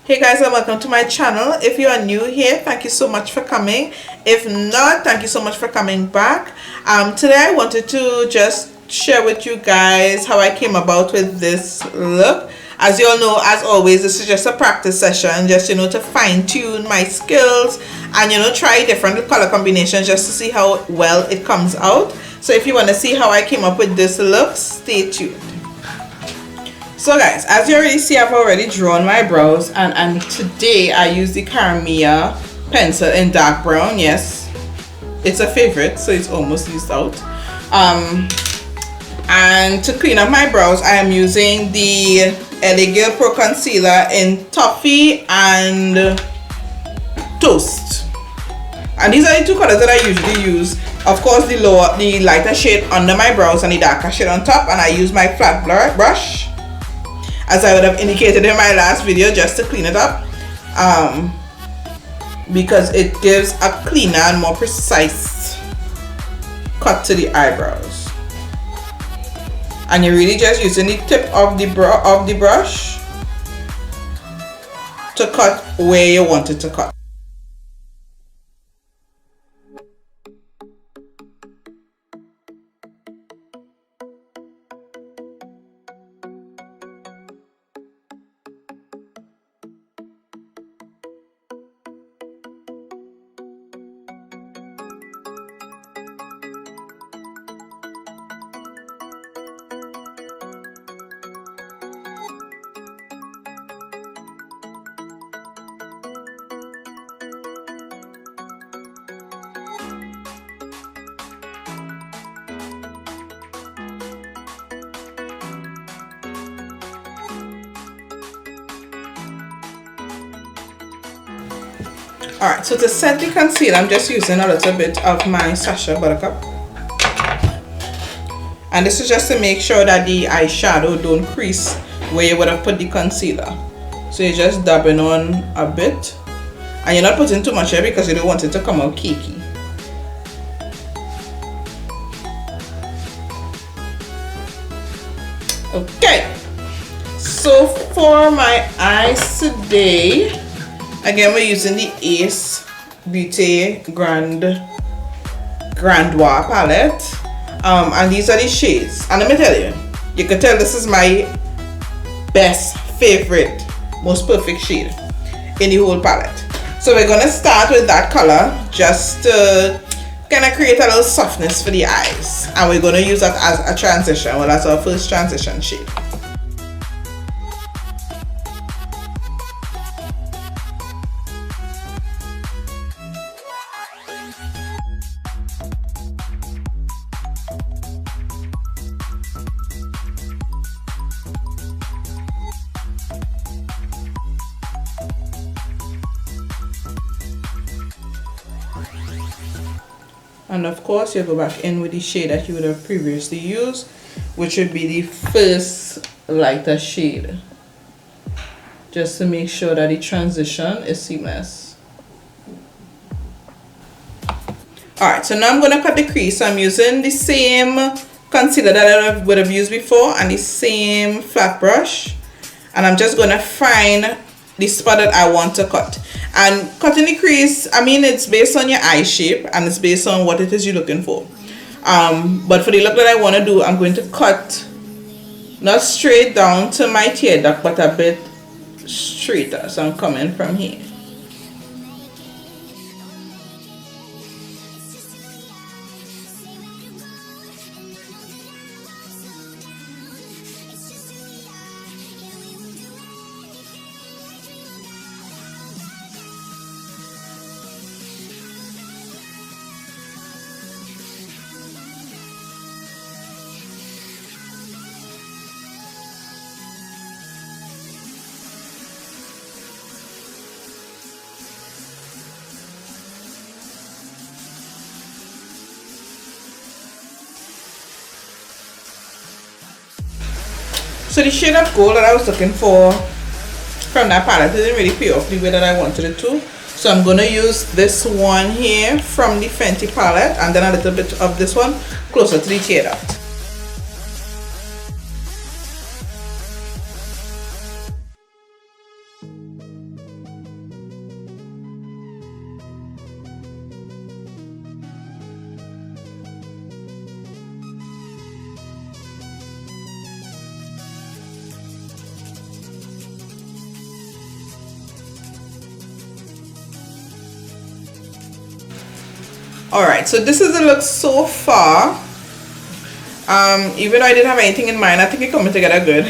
Hey guys, and welcome to my channel. If you are new here, thank you so much for coming. If not, thank you so much for coming back. Today I wanted to just share with you guys how I came about with this look. As you all know, as always, this is just a practice session, just to fine-tune my skills and try different color combinations just to see how well it comes out. So if you want to see how I came up with this look, stay tuned. So guys, as you already see, I've already drawn my brows, and today I use the Caramia pencil in dark brown. Yes, it's a favorite, so it's almost used out. And to clean up my brows, I am using the LA Girl Pro Concealer in Toffee and Toast. And these are the two colors that I usually use. Of course, the lighter shade under my brows and the darker shade on top. And I use my flat brush, as I would have indicated in my last video, just to clean it up, because it gives a cleaner and more precise cut to the eyebrows. And you're really just using the tip of the brush to cut where you want it to cut. Alright, so to set the concealer, I'm just using a little bit of my Sacha Buttercup. And this is just to make sure that the eyeshadow don't crease where you would have put the concealer. So you're just dabbing on a bit. And you're not putting too much here because you don't want it to come out cakey. Okay. So for my eyes today, again, we're using the Ace Beauty Grandois palette, and these are the shades. And let me tell you, you can tell this is my best, favorite, most perfect shade in the whole palette. So we're gonna start with that color just to kind of create a little softness for the eyes, and we're gonna use that as a transition. Well, that's our first transition shade. And of course, you go back in with the shade that you would have previously used, which would be the first lighter shade, just to make sure that the transition is seamless. Alright, so now I'm going to cut the crease. So I'm using the same concealer that I would have used before and the same flat brush, and I'm just going to find the spot that I want to cut. And cutting the crease, I mean, it's based on your eye shape and it's based on what it is you're looking for. But for the look that I want to do, I'm going to cut not straight down to my tear duct, but a bit straighter. So I'm coming from here. So the shade of gold that I was looking for from that palette didn't really pay off the way that I wanted it to. So I'm going to use this one here from the Fenty palette, and then a little bit of this one closer to the tear duct. Alright, so this is the look so far. Even though I didn't have anything in mind, I think it's coming together good.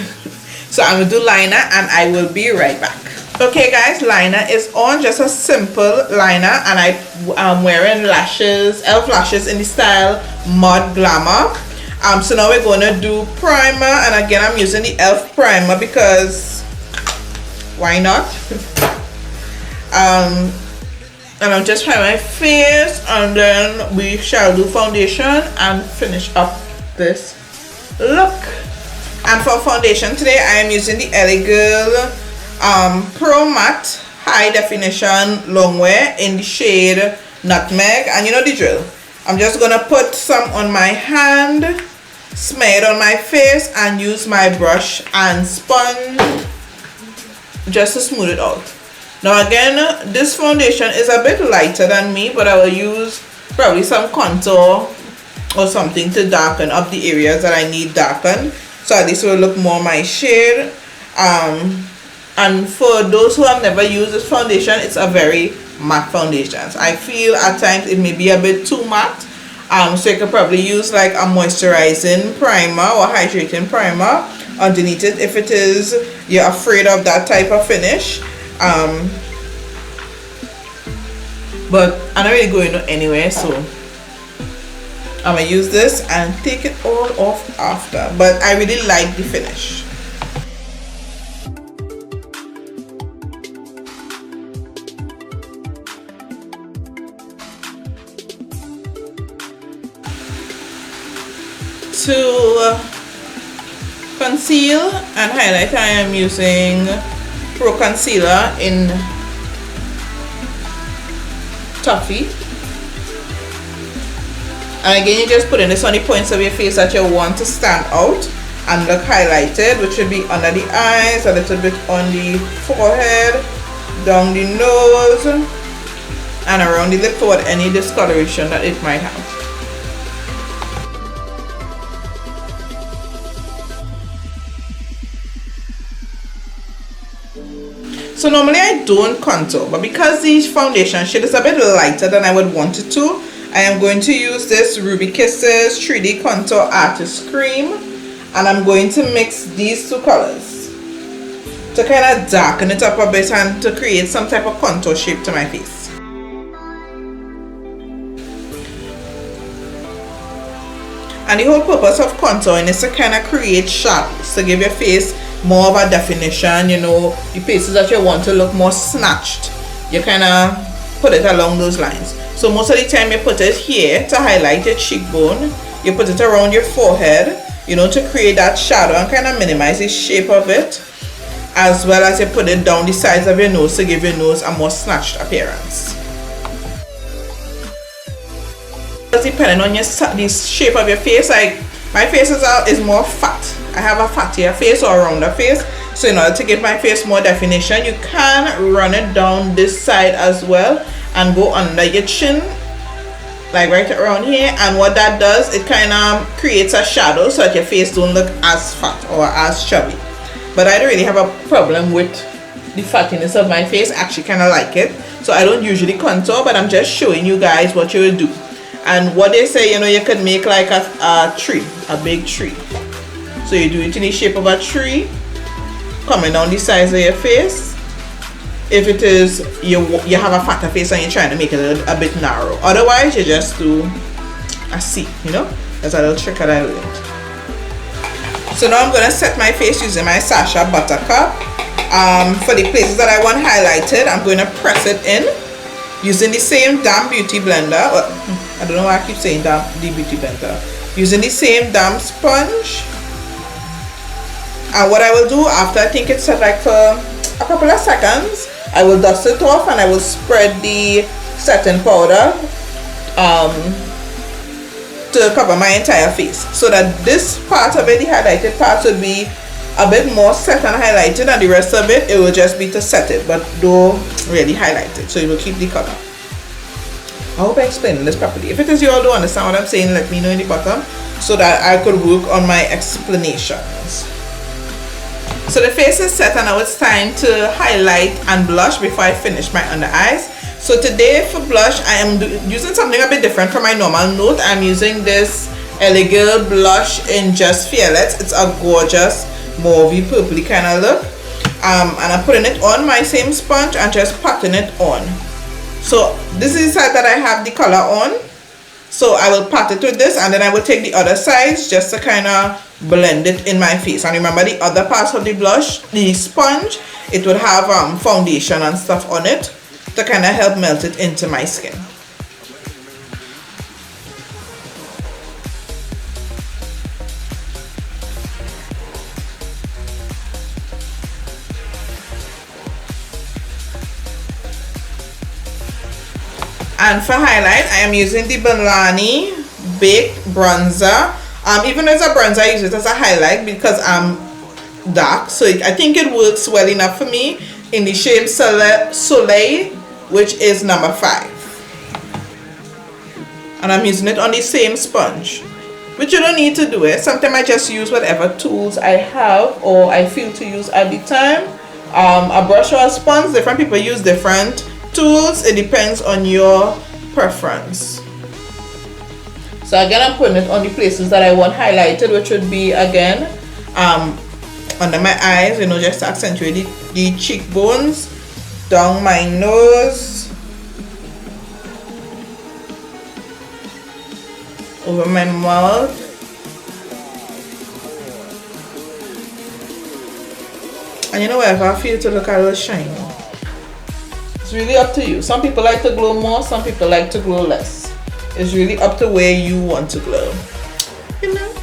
So I'm gonna do liner and I will be right back. Okay guys, liner is on, just a simple liner, and I'm wearing lashes, elf lashes in the style Mod Glamour. So now we're gonna do primer, and again I'm using the elf primer because why not? And I'm just trying my face, and then we shall do foundation and finish up this look. And for foundation today I am using the LA Girl Pro Matte High Definition Longwear in the shade Nutmeg, and you know the drill. I'm just gonna put some on my hand, smear it on my face, and use my brush and sponge just to smooth it out. Now again, this foundation is a bit lighter than me, but I will use probably some contour or something to darken up the areas that I need darkened, so at least it will look more my shade. And for those who have never used this foundation, it's a very matte foundation. So I feel at times it may be a bit too matte. So you could probably use like a moisturizing primer or hydrating primer underneath it if it is you're afraid of that type of finish. But I'm not really going anywhere, so I'm gonna use this and take it all off after. But I really like the finish. To conceal and highlight, I am using Pro Concealer in Toffee. And again, you just put in this on the points of your face that you want to stand out and look highlighted, which should be under the eyes, a little bit on the forehead, down the nose, and around the lip for any discoloration that it might have. So normally I don't contour, but because the foundation shade is a bit lighter than I would want it to, I am going to use this Ruby Kisses 3D Contour Artist Cream, and I'm going to mix these two colors to kind of darken it up a bit and to create some type of contour shape to my face. And the whole purpose of contouring is to kind of create shadows, to give your face more of a definition, you know, the places that you want to look more snatched, you kind of put it along those lines. So most of the time you put it here to highlight your cheekbone, you put it around your forehead, you know, to create that shadow and kind of minimize the shape of it, as well as you put it down the sides of your nose to give your nose a more snatched appearance. Depending on the shape of your face, like my face is more fat. I have a fattier face or a rounder face, so in order to give my face more definition, you can run it down this side as well and go under your chin, like right around here, and what that does, it kind of creates a shadow so that your face don't look as fat or as chubby. But I don't really have a problem with the fattiness of my face. I actually kind of like it, so I don't usually contour, but I'm just showing you guys what you will do. And what they say, you know, you could make like a tree, a big tree. So you do it in the shape of a tree, coming down the sides of your face. If it is you have a fatter face and you're trying to make it a bit narrow. Otherwise, you just do a C, you know. That's a little trick that I learned. So now I'm gonna set my face using my Sacha Buttercup. For the places that I want highlighted, I'm going to press it in using the same damp beauty blender. I don't know why I keep saying damp the beauty blender. Using the same damp sponge. And what I will do after I think it's set like for a couple of seconds, I will dust it off and I will spread the setting powder to cover my entire face, so that this part of it, the highlighted part, will be a bit more set and highlighted, and the rest of it, it will just be to set it, but don't really highlight it, so it will keep the color. I hope I explained this properly. If it is you all don't understand what I'm saying, let me know in the bottom so that I could work on my explanations. So the face is set and now it's time to highlight and blush before I finish my under eyes. So today for blush, I am using something a bit different from my normal note. I'm using this Elegant blush in Just Fearless. It's a gorgeous mauvey purpley kind of look. And I'm putting it on my same sponge and just patting it on. So this is the side that I have the color on. So I will pat it with this, and then I will take the other sides just to kind of blend it in my face. And remember, the other parts of the blush, the sponge, it would have foundation and stuff on it to kind of help melt it into my skin. And for highlight, I am using the Milani Baked Bronzer. Even though it's a bronzer, I use it as a highlight because I'm dark. So I think it works well enough for me in the shade Soleil, which is number 5. And I'm using it on the same sponge, which you don't need to do it. Sometimes I just use whatever tools I have or I feel to use at the time. A brush or a sponge, different people use different tools. It depends on your preference. So again, I'm putting it on the places that I want highlighted, which would be again under my eyes, you know, just to accentuate the cheekbones, down my nose, over my mouth, and you know, wherever I feel to look a little shiny. It's really up to you. Some people like to glow more, some people like to glow less. It's really up to where you want to glow, you know.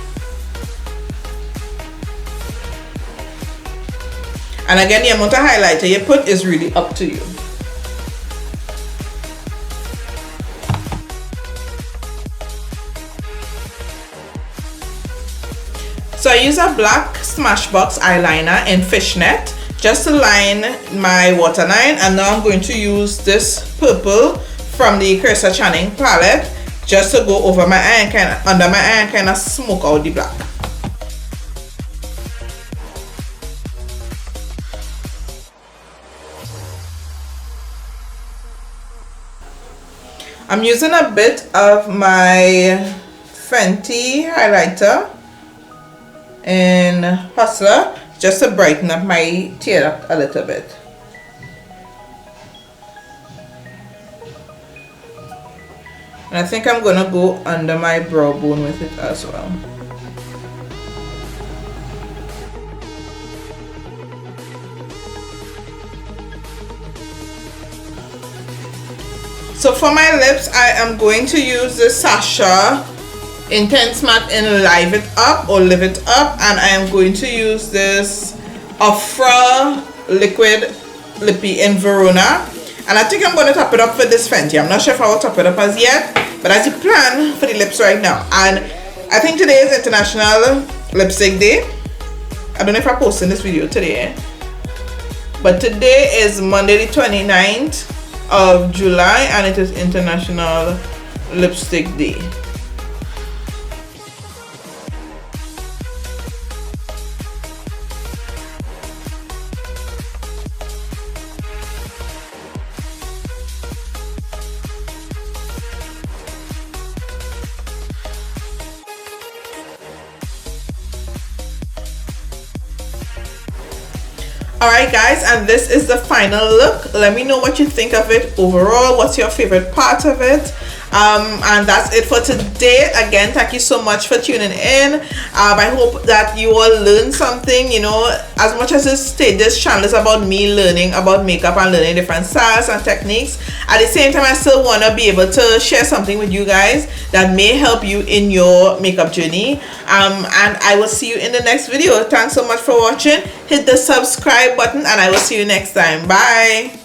And again, the amount of highlighter you put is really up to you. So I use a black Smashbox eyeliner in Fishnet just to line my waterline, and now I'm going to use this purple from the Carissa Channing palette just to go over my eye and kind of under my eye and kind of smoke out the black. I'm using a bit of my Fenty highlighter in Hustler just to brighten up my tear duct a little bit. And I think I'm gonna go under my brow bone with it as well. So for my lips, I am going to use the Sasha Intense Matte in Live It Up or Live It Up, and I am going to use this Ofra Liquid Lippy in Verona, and I think I'm going to top it up for this Fenty. I'm not sure if I will top it up as yet, but as you plan for the lips right now. And I think today is International Lipstick Day. I don't know if I'm posting this video today, but today is Monday the 29th of July, and it is International Lipstick Day. Alright guys, and this is the final look. Let me know what you think of it overall. What's your favorite part of it? And that's it for today. Again, thank you so much for tuning in. I hope that you all learned something. You know, as much as this channel is about me learning about makeup and learning different styles and techniques, at the same time I still want to be able to share something with you guys that may help you in your makeup journey. And I will see you in the next video. Thanks so much for watching. Hit the subscribe button, and I will see you next time. Bye.